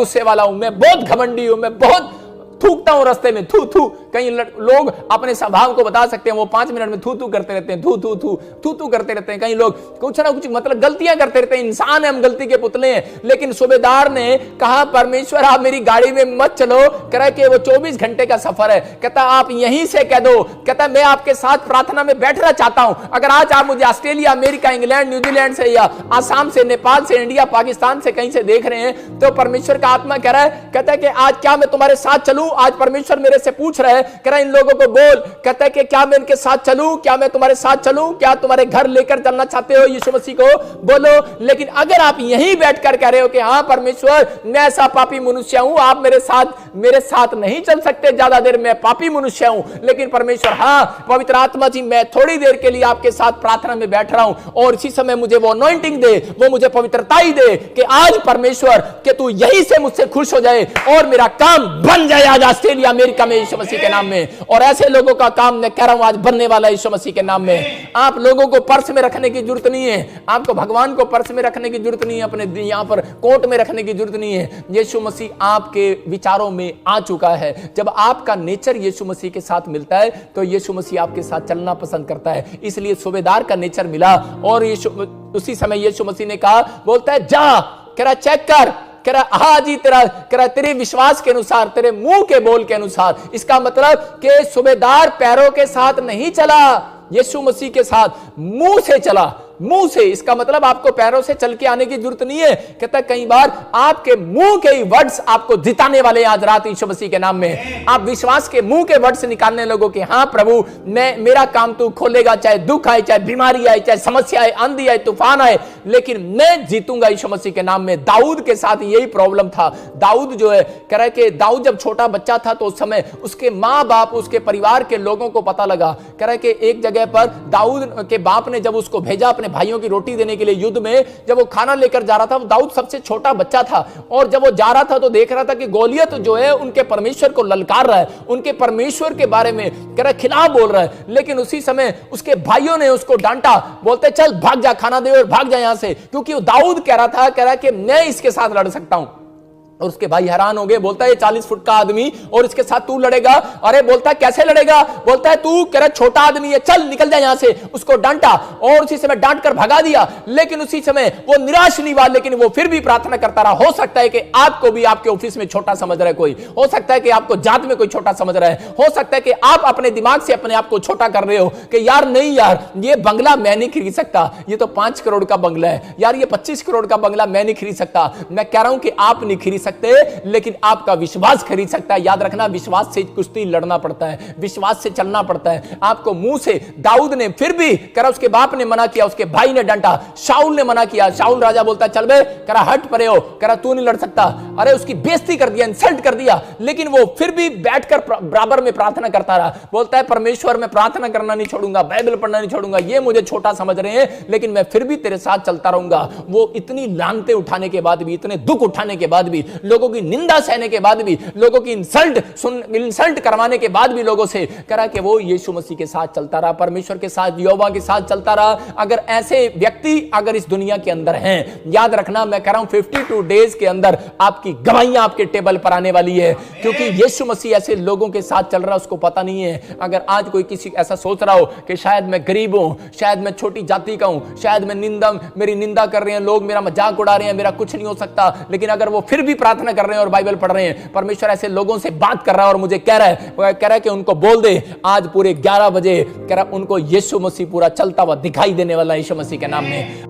गुस्से वाला हूं, मैं बहुत घमंडी हूं, मैं बहुत थूकता हूं रास्ते में, थू थू। कई लोग अपने स्वभाव को बता सकते हैं, वो 5 मिनट में थू थू करते रहते हैं, थू थू थू थू थू करते रहते हैं। कई लोग कुछ ना कुछ मतलब गलतियां करते रहते हैं, इंसान है, हम गलती के पुतले हैं। लेकिन सूबेदार ने कहा परमेश्वर आप मेरी गाड़ी में मत चलो, कह कि वो 24 घंटे का सफर है, कहता आप यहीं से कह दो, कहता मैं आपके साथ प्रार्थना में बैठना चाहता हूं। अगर आज आप मुझे ऑस्ट्रेलिया, अमेरिका, इंग्लैंड, न्यूजीलैंड से या आसाम से, नेपाल से, इंडिया, पाकिस्तान से कहीं से देख रहे हैं, तो परमेश्वर का आत्मा कह रहा है, कहता है कि आज क्या मैं तुम्हारे साथ चलूं? आज परमेश्वर मेरे से पूछ रहा है, कह रहा है इन लोगों को बोल, कहता है कि क्या मैं इनके साथ चलूं? क्या मैं तुम्हारे साथ चलूं? क्या तुम्हारे घर लेकर चलना चाहते हो यीशु मसीह को? बोलो। लेकिन अगर आप यहीं बैठकर कह रहे हो कि हाँ परमेश्वर मैं ऐसा पापी मनुष्य हूं, आप मेरे साथ नहीं चल सकते ज्यादा देर, मैं पापी मनुष्य हूं, लेकिन परमेश्वर हाँ पवित्र आत्मा जी मैं थोड़ी देर के लिए आपके साथ प्रार्थना में बैठ रहा हूं और इसी समय मुझे वो अनॉइंटिंग दे, वो मुझे पवित्रता ही दे कि आज परमेश्वर कि तू यहीं से मुझसे खुश हो जाए और मेरा काम बन जाए आज ऑस्ट्रेलिया, अमेरिका में यीशु मसीह के नाम में। और ऐसे लोगों का काम मैं कह रहा हूं आज बनने वाला है यीशु मसीह के नाम में। आप लोगों को पर्स में रखने की जरूरत नहीं है, आपको भगवान को पर्स में रखने की जरूरत नहीं है, अपने यहां पर कोट में रखने की जरूरत नहीं है। यीशु मसीह आपके विचारों में आ चुका है। जब आपका नेचर यीशु मसीह के साथ मिलता है तो यीशु मसीह आपके साथ चलना पसंद करता है। इसलिए सूबेदार का नेचर मिला और उसी समय यीशु मसीह ने कहा, बोलता है जा, कह रहा चेक कर, कह रहा हाँ जी तेरे विश्वास के अनुसार, तेरे मुंह के बोल के अनुसार। इसका मतलब कि सूबेदार पैरों के साथ नहीं चला, यीशु मसीह के साथ मुंह से चला, मुंह से। इसका मतलब आपको पैरों से चल के आने की जरूरत नहीं है। कहता कई बार आपके मुंह के ही वर्ड्स आपको जिताने वाले आज रात यीशु मसीह के नाम में। आप विश्वास के मुंह के वर्ड्स निकालने लोगों के, हाँ प्रभु मेरा काम तू खोलेगा, चाहे दुख आए, चाहे बीमारी आए, चाहे समस्या आए, आंधी आए, तूफान आए, लेकिन मैं जीतूंगा यीशु मसीह के नाम में। दाऊद के साथ यही प्रॉब्लम था। दाऊद जो है कह रहा है कि दाऊद जब छोटा बच्चा था तो उस समय उसके माँ बाप, उसके परिवार के लोगों को पता लगा। कह रहा है कि एक जगह पर दाऊद के बाप ने जब उसको भेजा अपने भाइयों की रोटी देने के लिए युद्ध में, जब वो खाना लेकर जा रहा था, दाऊद सबसे छोटा बच्चा था और जब वो जा रहा था तो देख रहा था कि गोलियत जो है उनके परमेश्वर को ललकार रहा है, उनके परमेश्वर के बारे में कह रहा खिलाफ बोल रहा है। लेकिन उसी समय उसके भाइयों ने उसको डांटा, बोलते चल भाग जा, खाना दे और भाग जा यहां से, क्योंकि वो दाऊद कह रहा कि मैं इसके साथ लड़ सकता हूं। और उसके भाई हैरान हो गए, बोलता है ये 40 फुट का आदमी और इसके साथ तू लड़ेगा? अरे बोलता है कैसे लड़ेगा? बोलता है तू कह रहा छोटा आदमी है, चल निकल जा यहां से। उसको डांटा और उसी समय डांट कर भगा दिया। लेकिन उसी समय वो निराश नहीं हुआ, लेकिन वो फिर भी प्रार्थना करता रहा। हो सकता है कि आपको भी आपके ऑफिस में छोटा समझ रहा है कोई, हो सकता है कि आपको जात में कोई छोटा समझ रहा है, हो सकता है कि आप अपने दिमाग से अपने आप को छोटा कर रहे हो कि यार नहीं यार ये बंगला मैं नहीं खरीद सकता, ये तो 5 करोड़ का बंगला है, यार ये 25 करोड़ का बंगला मैं नहीं खरीद सकता। मैं कह रहा हूं कि आप नहीं खरीद सकते, लेकिन आपका विश्वास खरीद सकता है। याद रखना विश्वास से कुश्ती लड़ना पड़ता है, विश्वास से चलना पड़ता है। आपको मुंह से दाऊद ने फिर भी करा, उसके बाप ने मना किया, उसके भाई ने डांटा, शाऊल ने मना किया। शाऊल राजा बोलता चल बे, करा हट परे हो, करा तू नहीं लड़ सकता। अरे उसकी बेइज्जती कर दिया, इंसल्ट कर दिया, लेकिन वो फिर भी बैठकर बराबर में प्रार्थना करता रहा। बोलता है परमेश्वर मैं प्रार्थना करना नहीं छोड़ूंगा, बाइबल पढ़ना नहीं छोड़ूंगा, ये मुझे छोटा समझ रहे हैं लेकिन मैं फिर भी तेरे साथ चलता रहूंगा। वो इतनी लानतें उठाने के बाद भी, इतने दुख उठाने के बाद भी, लोगों की निंदा सहने के बाद भी, लोगों की इंसल्ट करवाने के बाद भी लोगों से करा कि वो यीशु मसीह के साथ चलता रहा, परमेश्वर के साथ, यहोवा के साथ चलता रहा। अगर ऐसे व्यक्ति अगर इस दुनिया के अंदर हैं, याद रखना मैं कह रहा हूं 52 डेज के अंदर आपकी गवाहियां आपके टेबल पर आने वाली है, क्योंकि यीशु मसीह ऐसे लोगों के साथ चल रहा है, उसको पता नहीं है। अगर आज कोई किसी ऐसा सोच रहा हो कि शायद मैं गरीब हूं, शायद मैं छोटी जाति का हूं, शायद मैं मेरी निंदा कर रहे हैं लोग, मेरा मजाक उड़ा रहे हैं, मेरा कुछ नहीं हो सकता, लेकिन अगर वो फिर भी प्रार्थना कर रहे हैं और बाइबल पढ़ रहे हैं, परमेश्वर ऐसे लोगों से बात कर रहा है और मुझे कह रहा है कि उनको बोल दे आज पूरे 11 बजे कह रहा उनको यीशु मसीह पूरा चलता हुआ दिखाई देने वाला है यीशु मसीह के नाम में।